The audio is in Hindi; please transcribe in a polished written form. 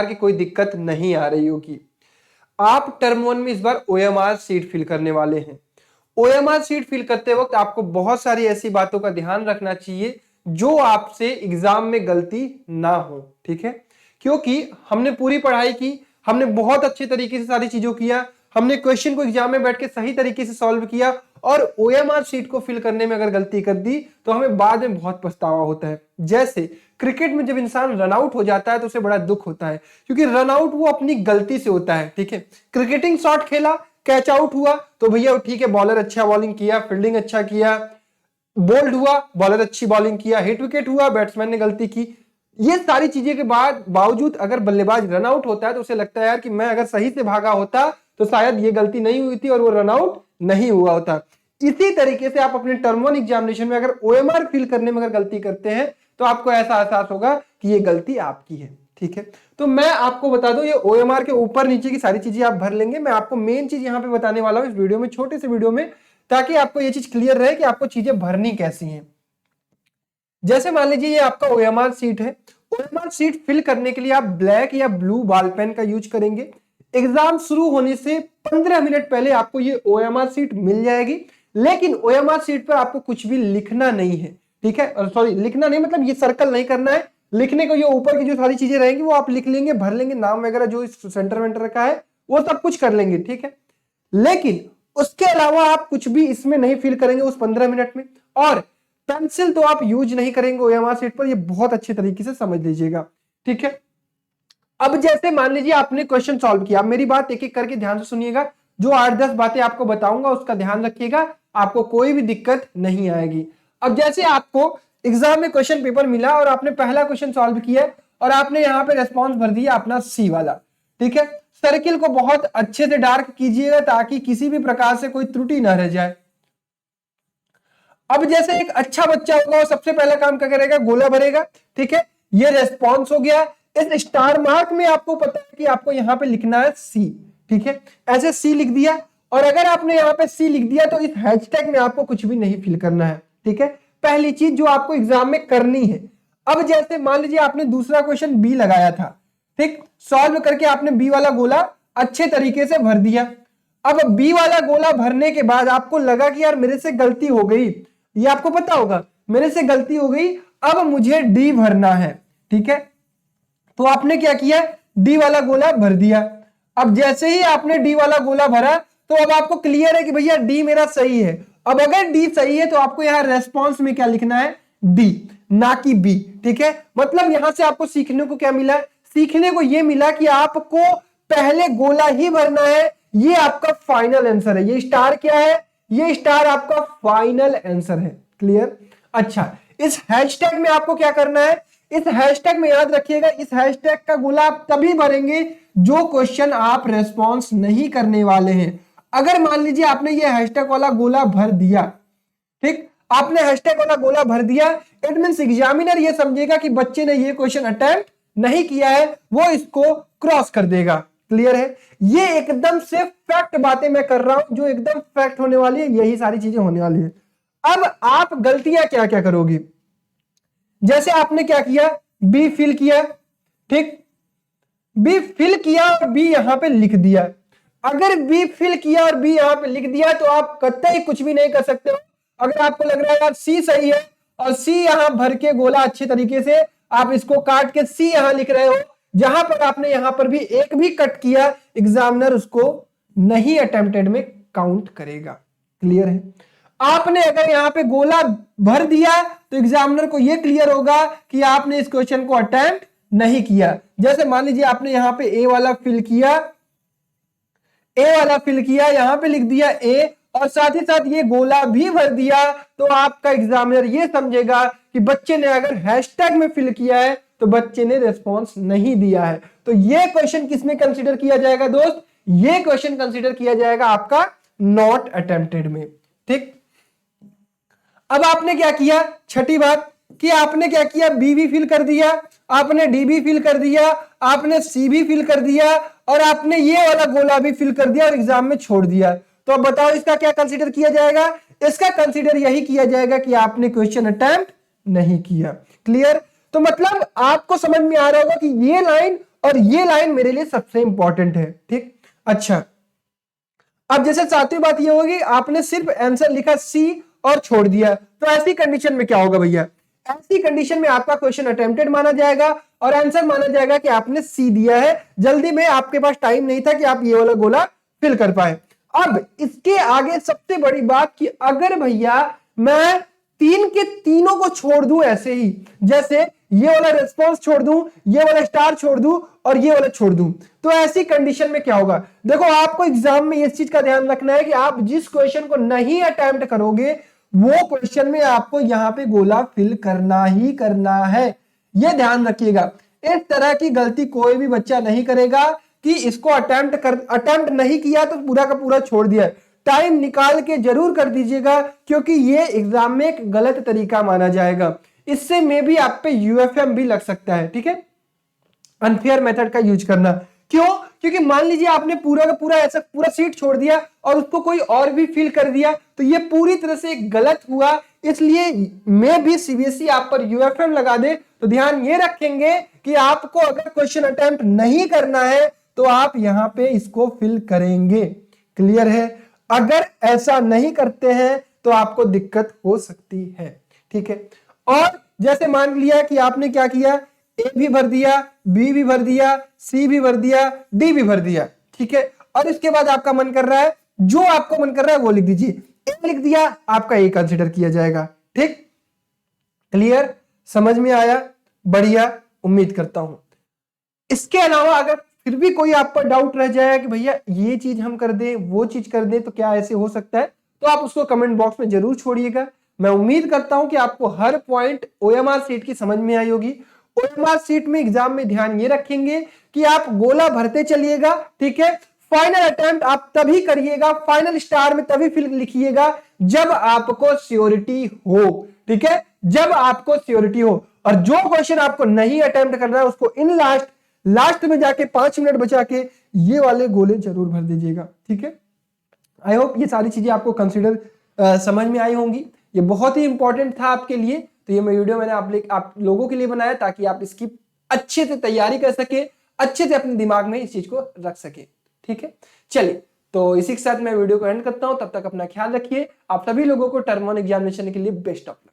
की कोई दिक्कत नहीं आ रही होगी। आप टर्म 1 में इस बार ओएमआर शीट फिल करने वाले हैं। ओएमआर शीट फिल करते वक्त आपको बहुत सारी ऐसी बातों का ध्यान रखना चाहिए जो आपसे एग्जाम में गलती ना हो, ठीक है। क्योंकि हमने पूरी पढ़ाई की, हमने बहुत अच्छे तरीके से सारी चीजों किया, हमने क्वेश्चन को एग्जाम में बैठ के सही तरीके से सॉल्व किया, और ओएमआर शीट को फिल करने में अगर गलती कर दी तो हमें बाद में बहुत पछतावा होता है। जैसे क्रिकेट में जब इंसान रन आउट हो जाता है तो उसे बड़ा दुख होता है, क्योंकि रन आउट वो अपनी गलती से होता है, ठीक है। क्रिकेटिंग शॉट खेला, कैच आउट हुआ तो भैया ठीक है, बॉलर अच्छा बॉलिंग किया, फील्डिंग अच्छा किया, बोल्ड हुआ, बॉलर अच्छी बॉलिंग किया, हिट विकेट हुआ, बैट्समैन ने गलती की। ये सारी चीजें के बाद बावजूद अगर बल्लेबाज रन आउट होता है तो उसे लगता है यार कि मैं अगर सही से भागा होता तो शायद ये गलती नहीं हुई थी और वो रन आउट नहीं हुआ होता। इसी तरीके से आप अपने टर्म 1 एग्जामिनेशन में अगर ओएमआर फिल करने में अगर गलती करते हैं तो आपको ऐसा एहसास होगा कि ये गलती आपकी है, ठीक है। तो मैं आपको बता दूं, ये ओएमआर के ऊपर नीचे की सारी चीजें आप भर लेंगे। मैं आपको मेन चीज यहां पे बताने वाला हूं इस वीडियो में, छोटे से वीडियो में, ताकि आपको ये चीज क्लियर रहे कि आपको चीजें भरनी कैसी हैं। जैसे मान लीजिए ये आपका ओएमआर सीट है। ओएमआर सीट फिल करने के लिए आप ब्लैक या ब्लू बॉल पेन का यूज करेंगे। एग्जाम शुरू होने से 15 मिनट पहले आपको ये ओएमआर सीट मिल जाएगी, लेकिन ओएमआर सीट पर आपको कुछ भी लिखना नहीं है, ठीक है। सॉरी, लिखना नहीं मतलब ये सर्कल नहीं करना है। लिखने को ये ऊपर की जो सारी चीजें रहेंगी वो आप लिख लेंगे, भर लेंगे, नाम वगैरह जो इस सेंटर वेंटर का है वो सब कुछ कर लेंगे, ठीक है। लेकिन उसके अलावा आप कुछ भी इसमें नहीं फिल करेंगे उस 15 मिनट में। और पेंसिल तो आप यूज नहीं करेंगे ओएमआर सीट पर, ये बहुत अच्छे तरीके से समझ लीजिएगा, ठीक है। अब जैसे मान लीजिए आपने क्वेश्चन सॉल्व किया, मेरी बात एक एक करके ध्यान से सुनिएगा, जो 8-10 बातें आपको बताऊंगा उसका ध्यान रखिएगा, आपको कोई भी दिक्कत नहीं आएगी। अब जैसे आपको एग्जाम में क्वेश्चन पेपर मिला और आपने पहला क्वेश्चन सॉल्व किया और आपने यहां पे रेस्पॉन्स भर दिया अपना सी वाला, ठीक है। सर्किल को बहुत अच्छे से डार्क कीजिएगा ताकि किसी भी प्रकार से कोई त्रुटि ना रह जाए। अब जैसे एक अच्छा बच्चा होगा वो सबसे पहला काम क्या करेगा, गोला भरेगा, ठीक है। ये रेस्पॉन्स हो गया। इस स्टार मार्क में आपको पता है कि आपको यहां पे लिखना है सी, ठीक है। ऐसे सी लिख दिया, और अगर आपने यहां पे सी लिख दिया तो इस हैशटैग में आपको कुछ भी नहीं फिल करना है, ठीक है। पहली चीज जो आपको एग्जाम में करनी है। अब जैसे मान लीजिए आपने दूसरा क्वेश्चन बी लगाया था, ठीक, सॉल्व करके आपने बी वाला गोला अच्छे तरीके से भर दिया। अब बी वाला गोला भरने के बाद आपको लगा कि यार मेरे से गलती हो गई, ये आपको पता होगा मेरे से गलती हो गई, अब मुझे डी भरना है, ठीक है। तो आपने क्या किया, डी वाला गोला भर दिया। अब जैसे ही आपने डी वाला गोला भरा तो अब आपको क्लियर है कि भैया डी मेरा सही है। अब अगर डी सही है तो आपको यहां रेस्पॉन्स में क्या लिखना है, डी, ना कि बी, ठीक है। मतलब यहां से आपको सीखने को क्या मिला, सीखने को यह मिला कि आपको पहले गोला ही भरना है, ये आपका फाइनल आंसर है। ये स्टार क्या है, ये स्टार आपका फाइनल आंसर है। क्लियर। अच्छा, इस हैशटैग में आपको क्या करना है, इस हैशटैग में याद रखिएगा, इस हैशटैग का गोला आप तभी भरेंगे जो क्वेश्चन आप रेस्पॉन्स नहीं करने वाले हैं। अगर मान लीजिए आपने ये हैशटैग वाला गोला भर दिया, ठीक, आपने हैशटैग वाला गोला भर दिया, इट मींस एग्जामिनर ये समझेगा कि बच्चे ने ये क्वेश्चन अटेम्प्ट नहीं किया है, वो इसको क्रॉस कर देगा। क्लियर है। ये एकदम से फैक्ट बातें मैं कर रहा हूं, जो एकदम फैक्ट होने वाली है, यही सारी चीजें होने वाली है। अब आप गलतियां क्या क्या करोगे, जैसे आपने क्या किया, बी फिल किया, ठीक, बी फिल किया और बी यहां पे लिख दिया। अगर बी फिल किया और बी यहां पे लिख दिया तो आप कतई कुछ भी नहीं कर सकते हो। अगर आपको लग रहा है यार सी सही है और सी यहां भर के गोला अच्छे तरीके से आप इसको काट के सी यहां लिख रहे हो, जहां पर आपने यहां पर भी एक भी कट किया, एग्जामिनर उसको नहीं अटेम्प्टेड में काउंट करेगा। क्लियर है। आपने अगर यहां पे गोला भर दिया तो एग्जामिनर को यह क्लियर होगा कि आपने इस क्वेश्चन को अटेम्प्ट नहीं किया। जैसे मान लीजिए आपने यहां पे ए वाला फिल किया, यहां पे लिख दिया ए, और साथ ही साथ ये गोला भी भर दिया, तो आपका एग्जामिनर ये समझेगा कि बच्चे ने अगर हैशटैग में फिल किया है तो बच्चे ने रिस्पॉन्स नहीं दिया है। तो ये क्वेश्चन किसमें कंसीडर किया जाएगा दोस्त, ये क्वेश्चन कंसीडर किया जाएगा आपका नॉट अटेम्प्टेड में। ठीक, अब आपने क्या किया, छठी बात कि आपने क्या किया, बी भी फिल कर दिया, आपने डी भी फिल कर दिया, आपने सी भी फिल कर दिया, और आपने ये वाला गोला भी फिल कर दिया और एग्जाम में छोड़ दिया। तो अब बताओ इसका क्या कंसीडर किया जाएगा, इसका कंसीडर यही किया जाएगा कि आपने क्वेश्चन अटेम्प्ट नहीं किया। क्लियर। तो मतलब आपको समझ में आ रहा होगा कि ये लाइन और ये लाइन मेरे लिए सबसे इंपॉर्टेंट है। ठीक, अच्छा अब जैसे सातवीं बात ये होगी, आपने सिर्फ आंसर लिखा सी और छोड़ दिया, तो ऐसी कंडीशन में क्या होगा भैया, ऐसी कंडीशन में आपका क्वेश्चन अटेम्प्टेड माना जाएगा और आंसर माना जाएगा कि आपने सी दिया है, जल्दी में आपके पास टाइम नहीं था कि आप ये वाला गोला फिल कर पाए। अब इसके आगे सबसे बड़ी बात कि अगर भैया मैं तीन के तीनों को छोड़ दूं ऐसे ही, जैसे ये वाला रिस्पॉन्स छोड़ दूं, ये वाला स्टार छोड़ दूं और ये वाला छोड़ दूं, तो ऐसी कंडीशन में क्या होगा। देखो आपको एग्जाम में इस चीज का ध्यान रखना है कि आप जिस क्वेश्चन को नहीं अटेम्प्ट करोगे वो क्वेश्चन में आपको यहां पे गोला फिल करना ही करना है, ये ध्यान रखिएगा। इस तरह की गलती कोई भी बच्चा नहीं करेगा कि इसको अटेम्प्ट नहीं किया तो पूरा का पूरा छोड़ दिया। टाइम निकाल के जरूर कर दीजिएगा, क्योंकि ये एग्जाम में एक गलत तरीका माना जाएगा, इससे में भी आप पे यूएफएम भी लग सकता है। ठीक है, अनफेयर मेथड का यूज करना, क्यों, क्योंकि मान लीजिए आपने पूरा का पूरा ऐसा पूरा सीट छोड़ दिया और उसको कोई और भी फिल कर दिया, तो ये पूरी तरह से गलत हुआ। इसलिए मैं भी सीबीएसई आप पर यूएफएम लगा दे तो ध्यान ये रखेंगे कि आपको अगर क्वेश्चन अटेम्प्ट नहीं करना है तो आप यहां पे इसको फिल करेंगे। क्लियर है, अगर ऐसा नहीं करते हैं तो आपको दिक्कत हो सकती है। ठीक है, और जैसे मान लिया कि आपने क्या किया, ए भी भर दिया, बी भी भर दिया, सी भी भर दिया, डी भी भर दिया। ठीक है, और इसके बाद आपका मन कर रहा है, जो आपको मन कर रहा है वो लिख दीजिए। ए लिख दिया, आपका ए कंसिडर किया जाएगा। ठीक, क्लियर, समझ में आया, बढ़िया, उम्मीद करता हूं। इसके अलावा अगर फिर भी कोई आप पर डाउट रह जाए कि भैया ये चीज हम कर दें, वो चीज कर दें, तो क्या ऐसे हो सकता है, तो आप उसको कमेंट बॉक्स में जरूर छोड़िएगा। मैं उम्मीद करता हूं कि आपको हर पॉइंट ओएमआर सीट की समझ में आई होगी। ओएमआर सीट में एग्जाम में ध्यान ये रखेंगे कि आप गोला भरते चलिएगा। ठीक है, फाइनल अटेम्प्ट आप तभी करिएगा, फाइनल स्टार में तभी फिल लिखिएगा जब आपको श्योरिटी हो। ठीक है, जब आपको श्योरिटी हो, और जो क्वेश्चन आपको नहीं अटेम्प्ट करना है उसको इन लास्ट में जाके 5 मिनट बचा के ये वाले गोले जरूर भर दीजिएगा। ठीक है, आई होप ये सारी चीजें आपको कंसिडर समझ में आई होंगी। ये बहुत ही इंपॉर्टेंट था आपके लिए, तो ये मैं वीडियो मैंने आप लोगों के लिए बनाया ताकि आप इसकी अच्छे से तैयारी कर सके, अच्छे से अपने दिमाग में इस चीज को रख सके। ठीक है, चलिए, तो इसी के साथ मैं वीडियो को एंड करता हूं। तब तक अपना ख्याल रखिए। आप सभी लोगों को टर्म 1 एग्जामिनेशन के लिए बेस्ट ऑफ लक।